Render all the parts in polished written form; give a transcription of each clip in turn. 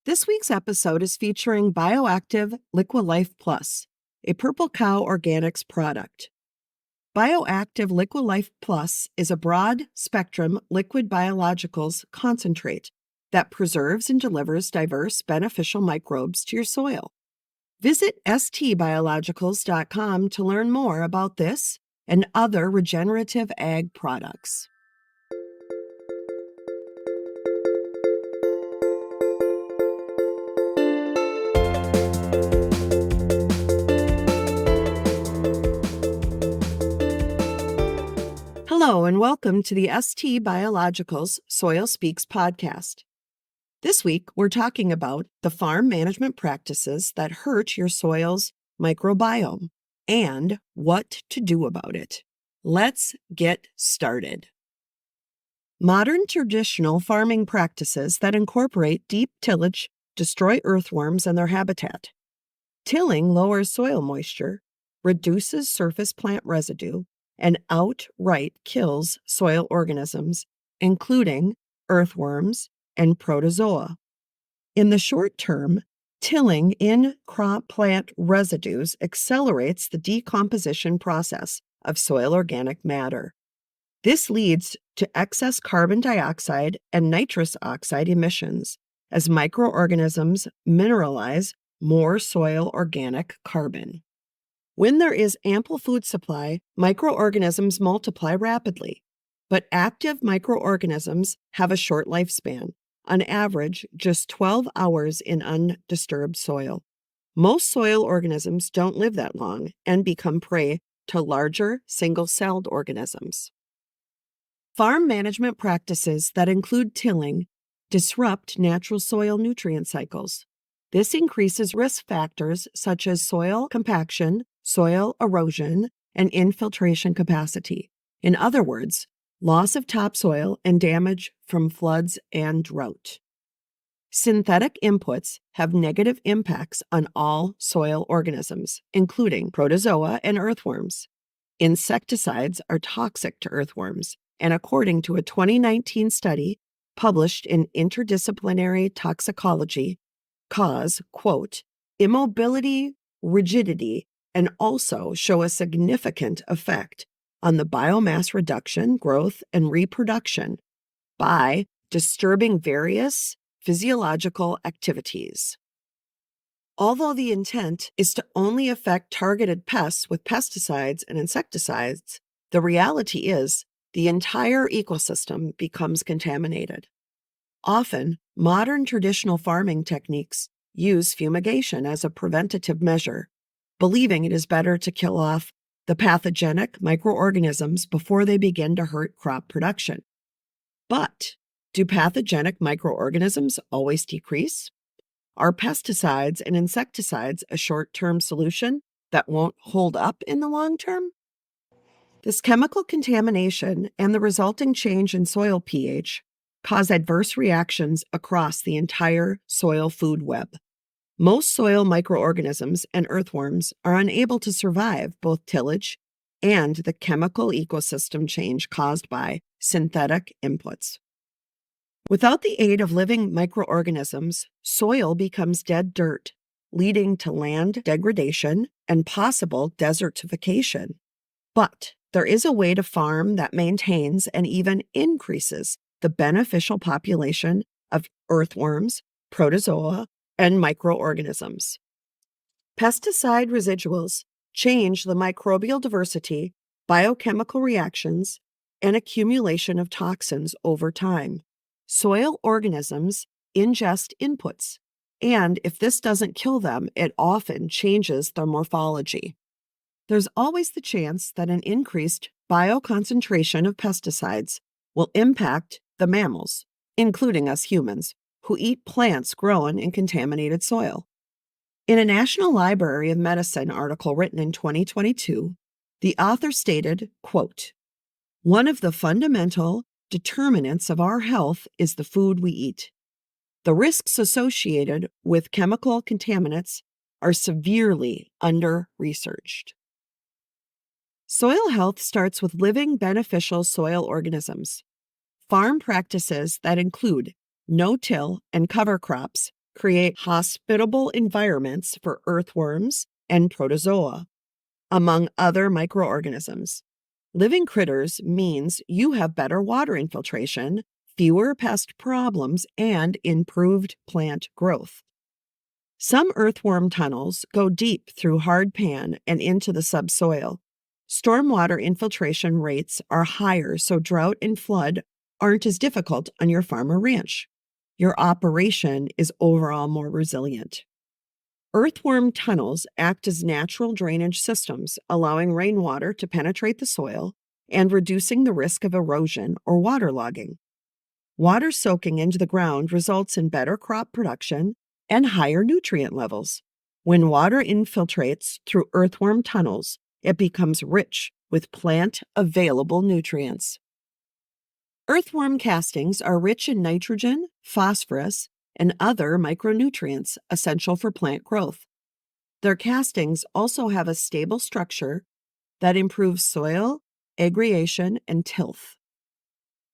This week's episode is featuring bioactive LiquiLife Plus, a Purple Cow Organics product. Bioactive LiquiLife Plus is a broad-spectrum liquid biologicals concentrate that preserves and delivers diverse beneficial microbes to your soil. Visit stbiologicals.com to learn more about this and other regenerative ag products. Hello, and welcome to the ST Biologicals Soil Speaks podcast. This week, we're talking about the farm management practices that hurt your soil's microbiome and what to do about it. Let's get started. Modern traditional farming practices that incorporate deep tillage destroy earthworms and their habitat. Tilling lowers soil moisture, reduces surface plant residue, and outright kills soil organisms, including earthworms and protozoa. In the short term, tilling in crop plant residues accelerates the decomposition process of soil organic matter. This leads to excess carbon dioxide and nitrous oxide emissions as microorganisms mineralize more soil organic carbon. When there is ample food supply, microorganisms multiply rapidly, but active microorganisms have a short lifespan, on average just 12 hours in undisturbed soil. Most soil organisms don't live that long and become prey to larger single-celled organisms. Farm management practices that include tilling disrupt natural soil nutrient cycles. This increases risk factors such as soil compaction, soil erosion, and infiltration capacity. In other words, loss of topsoil and damage from floods and drought. Synthetic inputs have negative impacts on all soil organisms, including protozoa and earthworms. Insecticides are toxic to earthworms, and according to a 2019 study published in Interdisciplinary Toxicology, cause, quote, immobility, rigidity, and also show a significant effect on the biomass reduction, growth, and reproduction by disturbing various physiological activities. Although the intent is to only affect targeted pests with pesticides and insecticides, the reality is the entire ecosystem becomes contaminated. Often, modern traditional farming techniques use fumigation as a preventative measure, believing it is better to kill off the pathogenic microorganisms before they begin to hurt crop production. But do pathogenic microorganisms always decrease? Are pesticides and insecticides a short-term solution that won't hold up in the long term? This chemical contamination and the resulting change in soil pH cause adverse reactions across the entire soil food web. Most soil microorganisms and earthworms are unable to survive both tillage and the chemical ecosystem change caused by synthetic inputs. Without the aid of living microorganisms, soil becomes dead dirt, leading to land degradation and possible desertification. But there is a way to farm that maintains and even increases the beneficial population of earthworms, protozoa, and microorganisms. Pesticide residuals change the microbial diversity, biochemical reactions, and accumulation of toxins over time. Soil organisms ingest inputs, and if this doesn't kill them, it often changes their morphology. There's always the chance that an increased bioconcentration of pesticides will impact the mammals, including us humans, who eat plants grown in contaminated soil. In a National Library of Medicine article written in 2022, the author stated, quote, "One of the fundamental determinants of our health is the food we eat. The risks associated with chemical contaminants are severely under-researched." Soil health starts with living beneficial soil organisms. Farm practices that include no-till and cover crops create hospitable environments for earthworms and protozoa, among other microorganisms. Living critters means you have better water infiltration, fewer pest problems, and improved plant growth. Some earthworm tunnels go deep through hard pan and into the subsoil. Stormwater infiltration rates are higher, so drought and flood aren't as difficult on your farm or ranch. Your operation is overall more resilient. Earthworm tunnels act as natural drainage systems, allowing rainwater to penetrate the soil and reducing the risk of erosion or waterlogging. Water soaking into the ground results in better crop production and higher nutrient levels. When water infiltrates through earthworm tunnels, it becomes rich with plant-available nutrients. Earthworm castings are rich in nitrogen, phosphorus, and other micronutrients essential for plant growth. Their castings also have a stable structure that improves soil, aggregation, and tilth.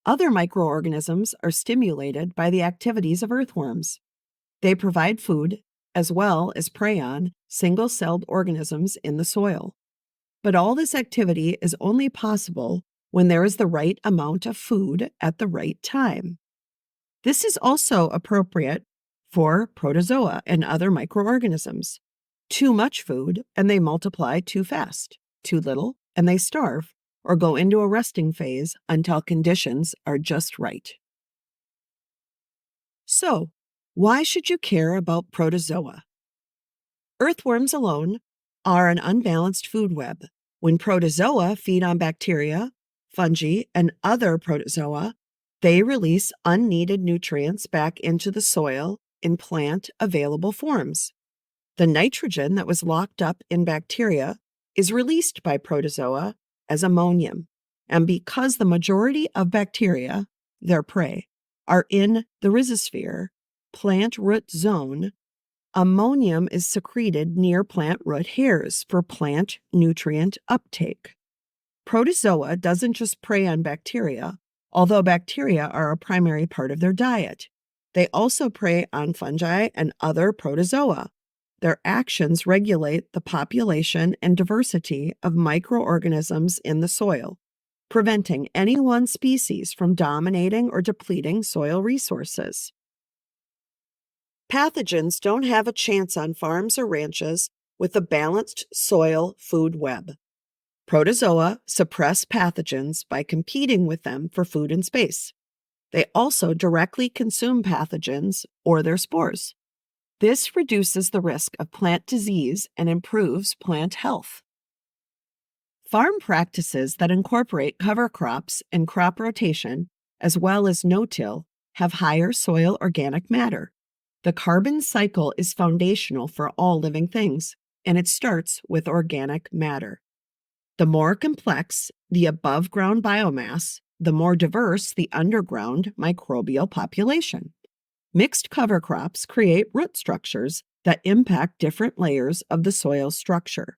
Other microorganisms are stimulated by the activities of earthworms. They provide food as well as prey on single-celled organisms in the soil. But all this activity is only possible when there is the right amount of food at the right time. This is also appropriate for protozoa and other microorganisms. Too much food and they multiply too fast. Too little and they starve or go into a resting phase until conditions are just right. So, why should you care about protozoa? Earthworms alone are an unbalanced food web. When protozoa feed on bacteria, fungi, and other protozoa, they release unneeded nutrients back into the soil in plant-available forms. The nitrogen that was locked up in bacteria is released by protozoa as ammonium, and because the majority of bacteria, their prey, are in the rhizosphere, plant root zone, ammonium is secreted near plant root hairs for plant nutrient uptake. Protozoa doesn't just prey on bacteria, although bacteria are a primary part of their diet. They also prey on fungi and other protozoa. Their actions regulate the population and diversity of microorganisms in the soil, preventing any one species from dominating or depleting soil resources. Pathogens don't have a chance on farms or ranches with a balanced soil food web. Protozoa suppress pathogens by competing with them for food and space. They also directly consume pathogens or their spores. This reduces the risk of plant disease and improves plant health. Farm practices that incorporate cover crops and crop rotation, as well as no-till, have higher soil organic matter. The carbon cycle is foundational for all living things, and it starts with organic matter. The more complex the above-ground biomass, the more diverse the underground microbial population. Mixed cover crops create root structures that impact different layers of the soil structure.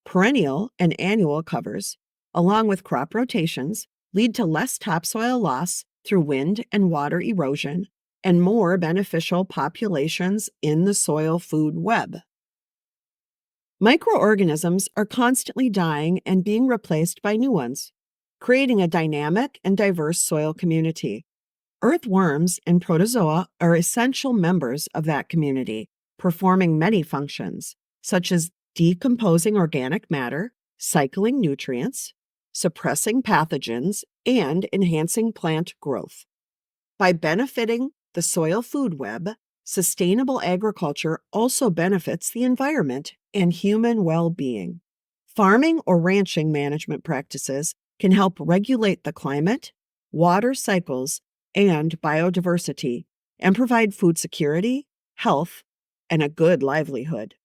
Perennial and annual covers, along with crop rotations, lead to less topsoil loss through wind and water erosion and more beneficial populations in the soil food web. Microorganisms are constantly dying and being replaced by new ones, creating a dynamic and diverse soil community. Earthworms and protozoa are essential members of that community, performing many functions, such as decomposing organic matter, cycling nutrients, suppressing pathogens, and enhancing plant growth. By benefiting the soil food web, sustainable agriculture also benefits the environment and human well-being. Farming or ranching management practices can help regulate the climate, water cycles, and biodiversity, and provide food security, health, and a good livelihood.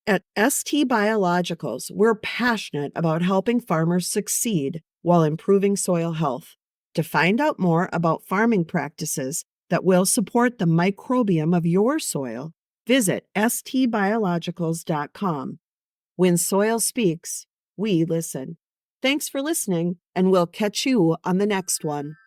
At ST Biologicals, we're passionate about helping farmers succeed while improving soil health. To find out more about farming practices that will support the microbiome of your soil, visit stbiologicals.com. When soil speaks, we listen. Thanks for listening, and we'll catch you on the next one.